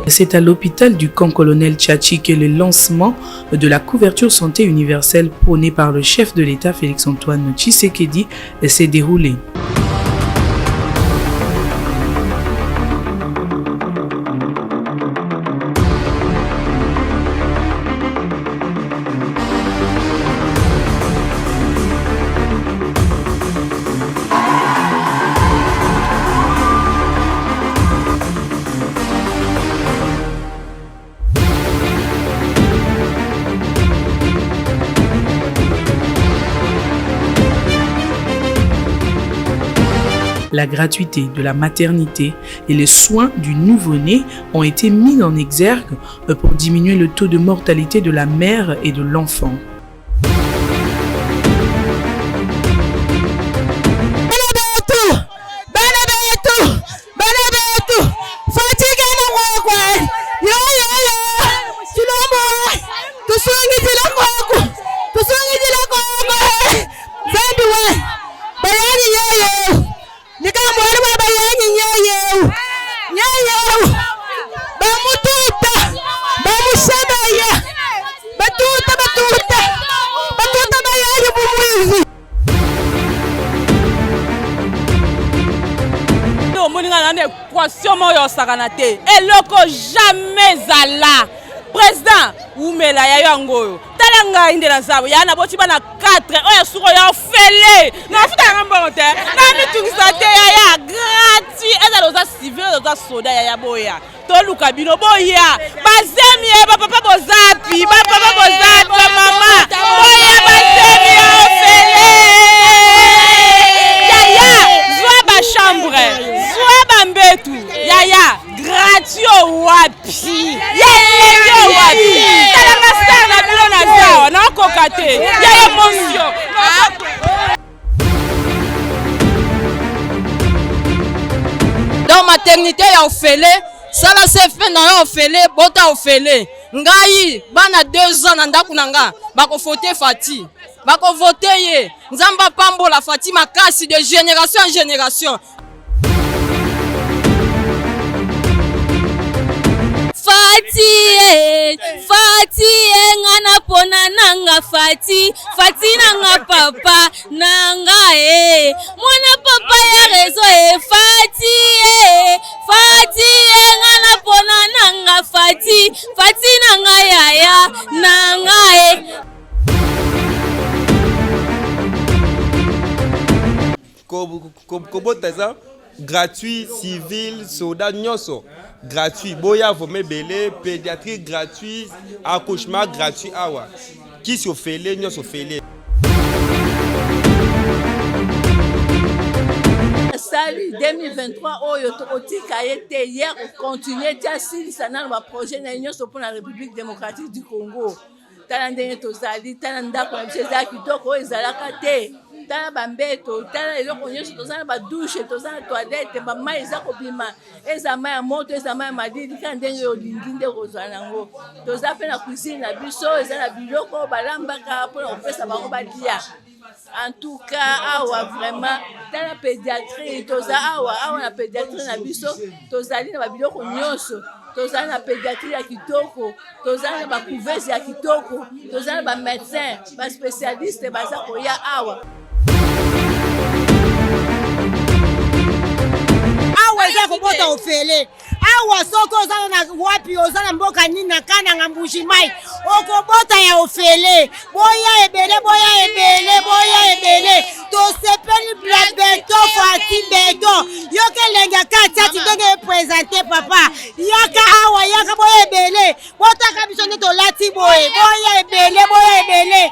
C'est à l'hôpital du camp colonel Tchatchi que le lancement de la couverture santé universelle prônée par le chef de l'État Félix-Antoine Tshisekedi s'est déroulé. La gratuité de la maternité et les soins du nouveau-né ont été mis en exergue pour diminuer le taux de mortalité de la mère et de l'enfant. Eloko jamais ala président umela ya yango talanga indela zabo ya na boti bana 4 oya suko ya fele na futa ngamba te na mitungisa te ya gratuit eza loza civil loza soda ya boya to luka bino boya bazemi ya papa bozapi papa bozapi mama boya bazemi ya fele ya zwa ba chambre zwa ba mbetu ya gratuit wapi ya wapi talanga sana bilo na zawa na kokate ya emotion dans maternité ya ofele sala se fait na ya ofele bota ofele ngai bana 2 ans na ndaku nanga bako voter Fati bako voter ye nzamba pambola Fati makasi de génération en génération. Fati ngana pona nanga Fati nanga papa nanga mwana papa ya rezo Fati ngana pona nanga Fati nanga yaya nanga Kobota gratuit civil soda nyoso gratuit boya vome belé pédiatrie gratuit accouchement gratuit awa qui se fait nyoso fele Salut 2023 oyo tokotika yete hier continuer tia silisa na ba projet na nyoso pour la République démocratique du Congo tala ndenge tozali tala ndako na biso eza kitoko ezalaka te tala bambeto tala eloko nyonso tozala badouche tozala toilette bamai eza kobima eza mai ya moto eza mai ya madidi kaka ndenge olingi nde kozwa nango toza mpe na cuisine na biso eza na biloko balambaka mpona kopesa bango balia. En tout cas awa vraiment tala pédiatrie toza awa na pédiatrie na biso tozali na babiloko nyonso tozali na pédiatrie ya kitoko tozali na bacouvese ya kitoko tozali na bamédecin baspécialiste baza koya awa. Eza kobota ofele awa soko ozala na wapi ozala mboka nini na kana ngambushi mai okobota ya ofele boya ebele to sepeli beto Fati beto yoke lenga kati ndenge présenter papa yaka awa yaka boya ebele bota kabiso nde tolati boya ebele.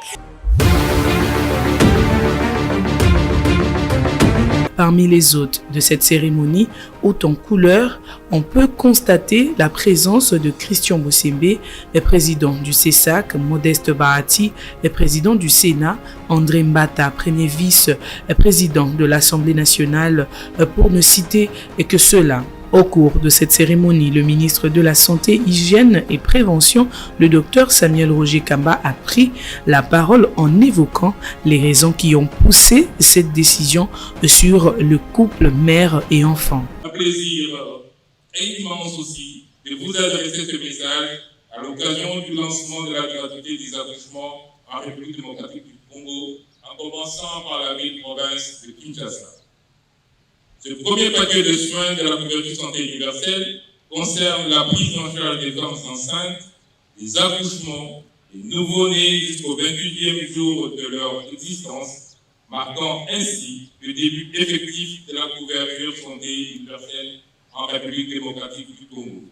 Parmi les hôtes de cette cérémonie, haute en couleur, on peut constater la présence de Christian Mosembe, le président du CESAC, Modeste Bahati, le président du Sénat, André Mbata, premier vice-président de l'Assemblée nationale, pour ne citer que cela. Au cours de cette cérémonie, le ministre de la Santé, Hygiène et Prévention, le docteur Samuel Roger Kamba, a pris la parole en évoquant les raisons qui ont poussé cette décision sur le couple mère et enfant. Un plaisir et une immense aussi de vous adresser ce message à l'occasion du lancement de la gratuité des accouchements en République démocratique du Congo, en commençant par la ville-province de Kinshasa. Ce premier paquet de soins de la couverture santé universelle concerne la prise en charge des femmes enceintes, des accouchements, des nouveau-nés jusqu'au 28e jour de leur existence, marquant ainsi le début effectif de la couverture santé universelle en République démocratique du Congo.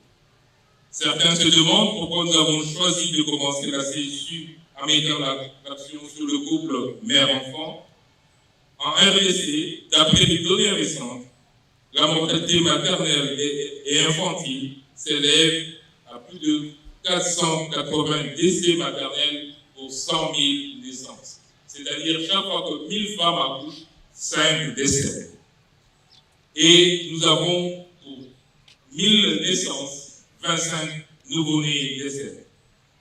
Certains se demandent pourquoi nous avons choisi de commencer la CSU en mettant l'action sur le couple mère-enfant. En RDC, d'après les données récentes, la mortalité maternelle et infantile s'élève à plus de 480 décès maternels pour 100 000 naissances. C'est-à-dire chaque fois que 1000 femmes accouchent, 5 décès. Et nous avons pour 1000 naissances, 25 nouveau-nés décès.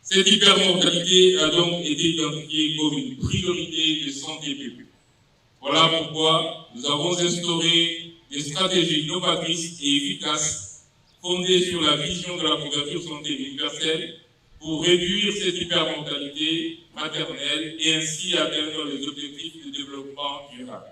Cette hypermortalité a donc été identifiée comme une priorité de santé publique. Voilà pourquoi nous avons instauré des stratégies novatrices et efficaces fondées sur la vision de la couverture santé universelle pour réduire cette hypermortalité maternelle et ainsi atteindre les objectifs de développement durable.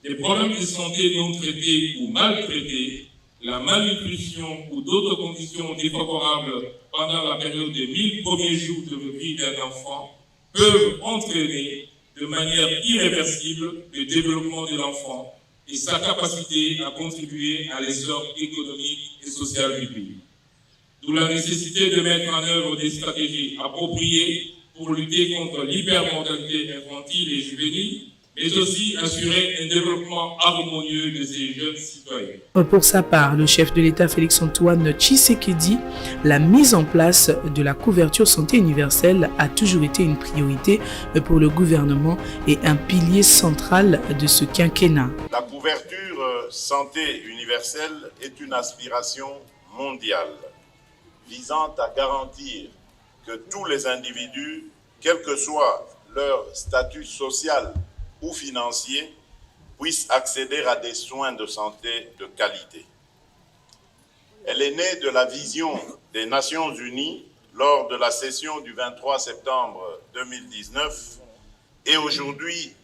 Des problèmes de santé non traités ou mal traités, la malnutrition ou d'autres conditions défavorables pendant la période des 1000 premiers jours de vie d'un enfant peuvent entraîner de manière irréversible le développement de l'enfant et sa capacité à contribuer à l'essor économique et social du pays. D'où la nécessité de mettre en œuvre des stratégies appropriées pour lutter contre l'hypermortalité infantile et juvénile, mais aussi assurer un développement harmonieux de ces jeunes citoyens. Pour sa part, le chef de l'État Félix-Antoine Tshisekedi, la mise en place de la couverture santé universelle a toujours été une priorité pour le gouvernement et un pilier central de ce quinquennat. La couverture santé universelle est une aspiration mondiale visant à garantir que tous les individus, quel que soit leur statut social ou financiers, puissent accéder à des soins de santé de qualité. Elle est née de la vision des Nations Unies lors de la session du 23 septembre 2019 et aujourd'hui,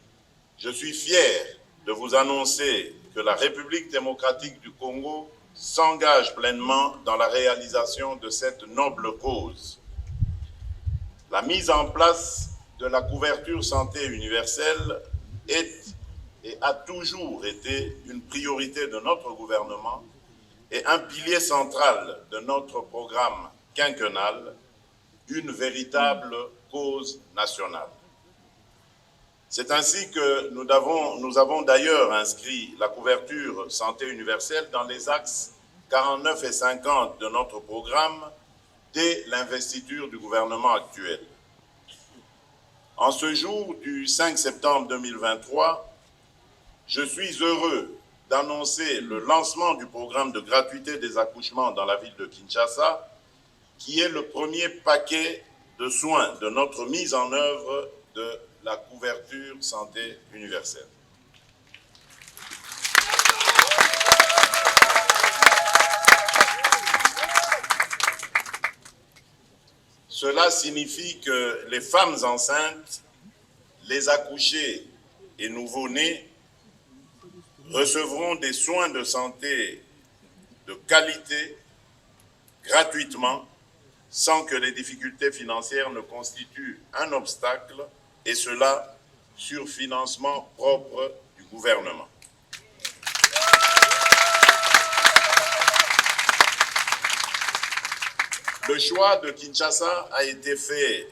je suis fier de vous annoncer que la République démocratique du Congo s'engage pleinement dans la réalisation de cette noble cause. La mise en place de la couverture santé universelle est et a toujours été une priorité de notre gouvernement et un pilier central de notre programme quinquennal, une véritable cause nationale. C'est ainsi que nous avons d'ailleurs inscrit la couverture santé universelle dans les axes 49 et 50 de notre programme dès l'investiture du gouvernement actuel. En ce jour du 5 septembre 2023, je suis heureux d'annoncer le lancement du programme de gratuité des accouchements dans la ville de Kinshasa, qui est le premier paquet de soins de notre mise en œuvre de la couverture santé universelle. Cela signifie que les femmes enceintes, les accouchés et nouveau-nés recevront des soins de santé de qualité gratuitement sans que les difficultés financières ne constituent un obstacle, et cela sur financement propre du gouvernement. Le choix de Kinshasa a été fait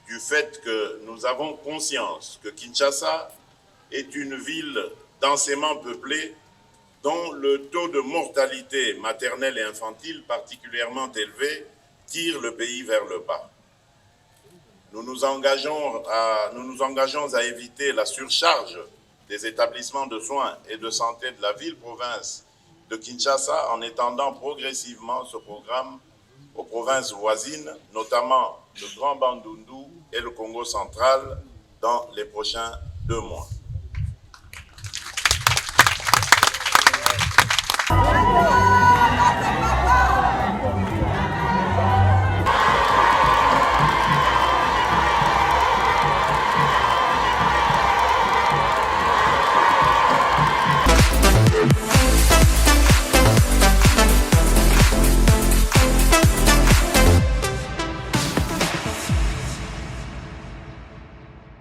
du fait que nous avons conscience que Kinshasa est une ville densément peuplée dont le taux de mortalité maternelle et infantile particulièrement élevé tire le pays vers le bas. Nous nous engageons à éviter la surcharge des établissements de soins et de santé de la ville-province de Kinshasa en étendant progressivement ce programme aux provinces voisines, notamment le Grand Bandundu et le Congo central, dans les prochains 2 mois.